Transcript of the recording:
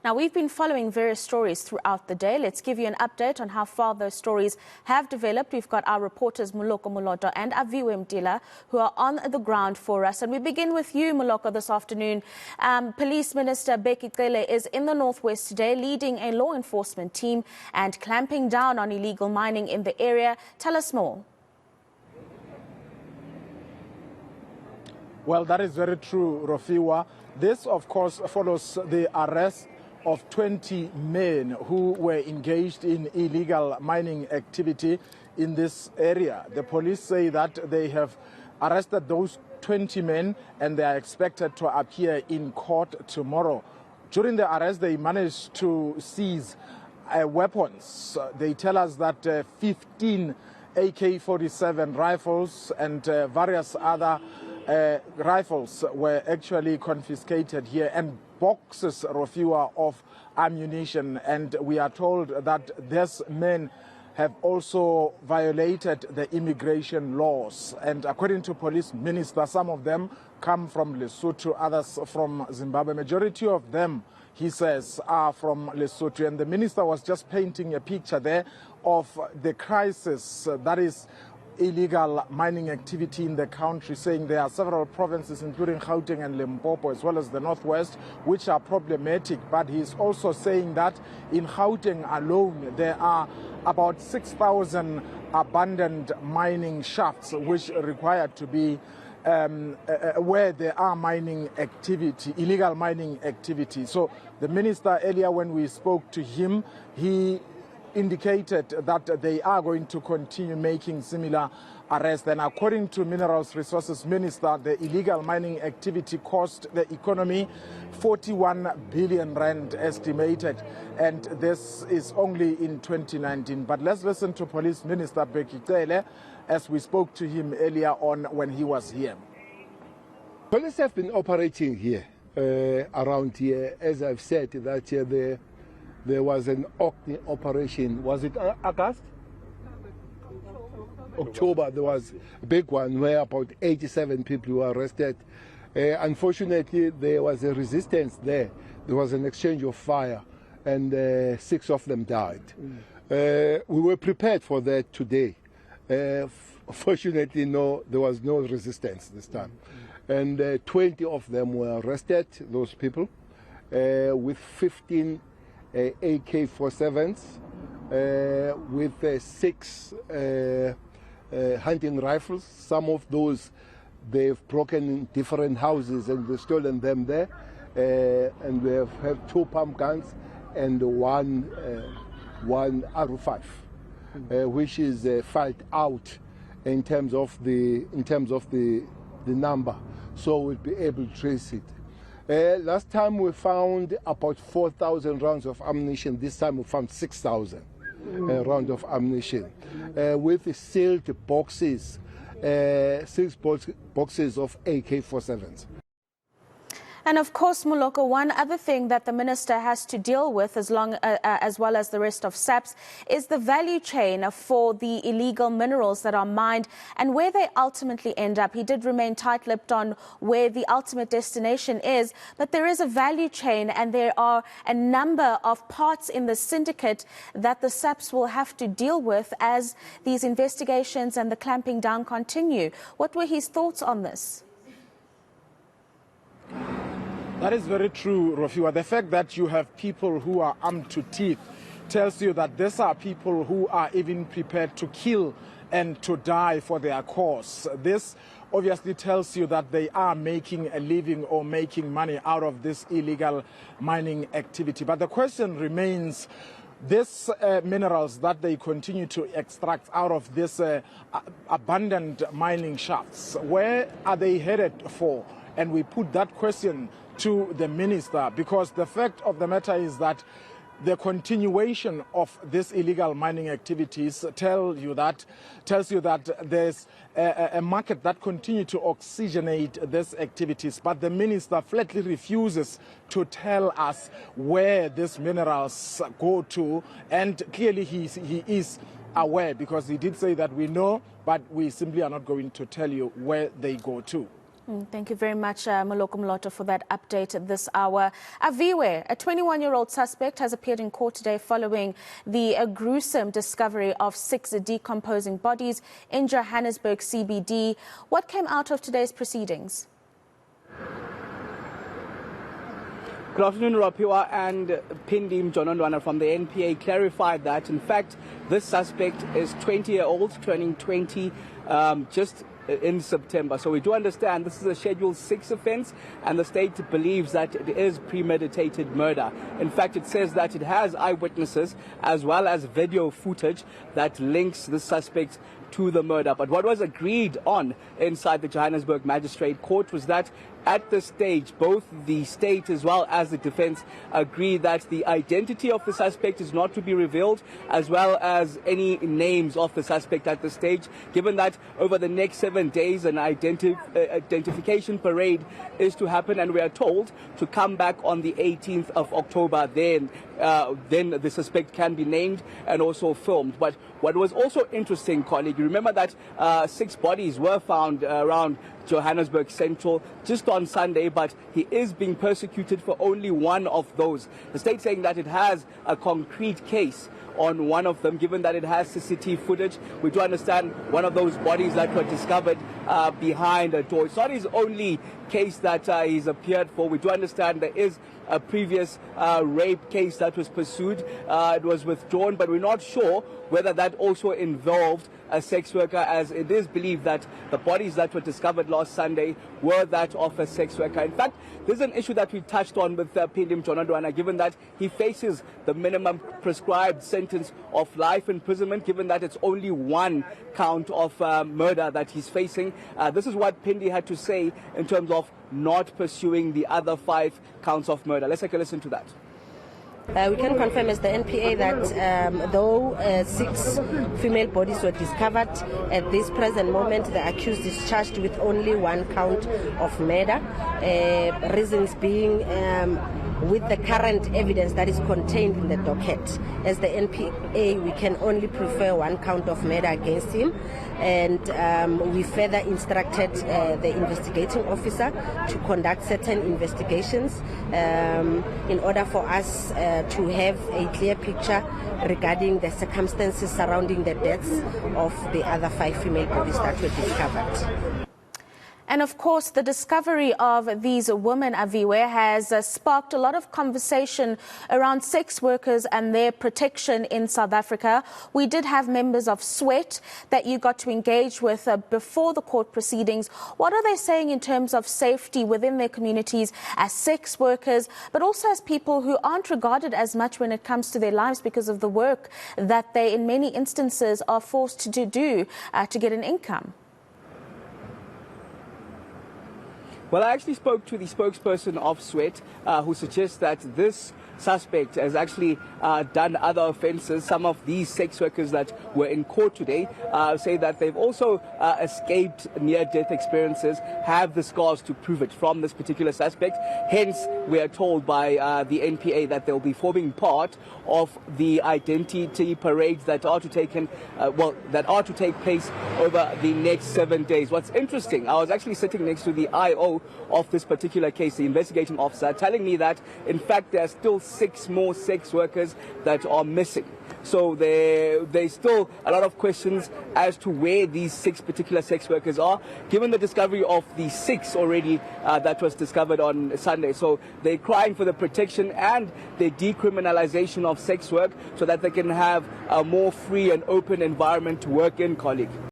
Now, we've been following various stories throughout the day. Let's give you an update on how far those stories have developed. We've got our reporters Moloko Moloto and Aviwe Mtila who are on the ground for us. And we begin with you, Moloko, this afternoon. Police Minister Mchunu is in the northwest today, leading a law enforcement team and clamping down on illegal mining in the area. Tell us more. Well, that is very true, Rofiwa. This, of course, follows the arrest of 20 men who were engaged in illegal mining activity in this area. The police say that they have arrested those 20 men and they are expected to appear in court tomorrow. During the arrest, they managed to seize weapons. They tell us that 15 AK-47 rifles and various other rifles were actually confiscated here, and boxes, Rofiwa, of ammunition. And we are told that these men have also violated the immigration laws. And according to police minister, some of them come from Lesotho, others from Zimbabwe. Majority of them, he says, are from Lesotho. And the minister was just painting a picture there of the crisis that is illegal mining activity in the country, saying there are several provinces, including Gauteng and Limpopo, as well as the northwest, which are problematic. But he's also saying that in Gauteng alone, there are about 6,000 abandoned mining shafts, which are required to be where there are mining activity, illegal mining activity. So the minister, earlier when we spoke to him, he indicated that they are going to continue making similar arrests. And according to Minerals Resources Minister, the illegal mining activity cost the economy 41 billion rand estimated, and this is only in 2019. But let's listen to Police Minister Mchunu as we spoke to him earlier on when he was here. Police have been operating here, around here, as I've said, that there was an operation, was it August? October, there was a big one where about 87 people were arrested. Unfortunately, there was a resistance there. There was an exchange of fire and 6 of them died. We were prepared for that today. Fortunately, no, there was no resistance this time. And 20 of them were arrested, those people, with 15 AK-47s, with 6 hunting rifles. Some of those they've broken in different houses and they've stolen them there. And we have 2 pump guns and one R5, which is filed out in terms of the number, so we'll be able to trace it. Last time we found about 4,000 rounds of ammunition. This time we found 6,000 rounds of ammunition with sealed boxes, 6 boxes of AK-47s. And of course, Moloko, one other thing that the minister has to deal with, as well as the rest of SAPS, is the value chain for the illegal minerals that are mined and where they ultimately end up. He did remain tight-lipped on where the ultimate destination is, but there is a value chain and there are a number of parts in the syndicate that the SAPS will have to deal with as these investigations and the clamping down continue. What were his thoughts on this? That is very true, Rofiwa. The fact that you have people who are armed to teeth tells you that these are people who are even prepared to kill and to die for their cause. This obviously tells you that they are making a living or making money out of this illegal mining activity. But the question remains, these minerals that they continue to extract out of this abandoned mining shafts, where are they headed for? And we put that question to the minister, because the fact of the matter is that the continuation of these illegal mining activities tells you that there's a market that continues to oxygenate these activities. But the minister flatly refuses to tell us where these minerals go to, and clearly he is aware, because he did say that we know, but we simply are not going to tell you where they go to. Thank you very much, Moloko Moloto, for that update this hour. Aviwe, a 21-year-old suspect, has appeared in court today following the gruesome discovery of 6 decomposing bodies in Johannesburg CBD. What came out of today's proceedings? Good afternoon, Rapiwa, and Pindi Mchunu from the NPA clarified that, in fact, this suspect is 20-year-old, turning 20 just in September. So we do understand this is a Schedule 6 offence, and the state believes that it is premeditated murder. In fact, it says that it has eyewitnesses as well as video footage that links the suspect to the murder. But what was agreed on inside the Johannesburg Magistrate Court was that at this stage, both the state as well as the defense agree that the identity of the suspect is not to be revealed, as well as any names of the suspect at this stage, given that over the next 7 days an identification parade is to happen, and we are told to come back on the 18th of October. Then the suspect can be named and also filmed. But what was also interesting, colleague, you remember that 6 bodies were found around Johannesburg Central just on Sunday, but he is being persecuted for only one of those. The state saying that it has a concrete case on one of them, given that it has CCTV footage. We do understand one of those bodies that were discovered behind a door. It's not his only case that he's appeared for. We do understand there is a previous rape case that was pursued. It was withdrawn, but we're not sure whether that also involved a sex worker, as it is believed that the bodies that were discovered last Sunday were that of a sex worker. In fact, this is an issue that we touched on with Pindi Mchunu, given that he faces the minimum prescribed sentence of life imprisonment, given that it's only one count of murder that he's facing. This is what Pindi had to say in terms of not pursuing the other 5 counts of murder. Let's take a listen to that. We can confirm as the NPA that though 6 female bodies were discovered, at this present moment the accused is charged with only 1 count of murder. Reasons being with the current evidence that is contained in the docket. As the NPA, we can only prefer 1 count of murder against him, and we further instructed the investigating officer to conduct certain investigations in order for us to have a clear picture regarding the circumstances surrounding the deaths of the other 5 female bodies that were discovered. And of course, the discovery of these women, Aviwe, has sparked a lot of conversation around sex workers and their protection in South Africa. We did have members of SWET that you got to engage with before the court proceedings. What are they saying in terms of safety within their communities as sex workers, but also as people who aren't regarded as much when it comes to their lives because of the work that they, in many instances, are forced to do to get an income? Well, I actually spoke to the spokesperson of SWET, who suggests that this suspect has actually done other offences. Some of these sex workers that were in court today say that they've also escaped near-death experiences, have the scars to prove it from this particular suspect. Hence, we are told by the NPA that they'll be forming part of the identity parades that are to take place over the next 7 days. What's interesting, I was actually sitting next to the IO of this particular case, the investigating officer, telling me that in fact there are still 6 more sex workers that are missing. So there's still a lot of questions as to where these 6 particular sex workers are, given the discovery of the 6 already that was discovered on Sunday. So they're crying for the protection and the decriminalization of sex work so that they can have a more free and open environment to work in, colleague.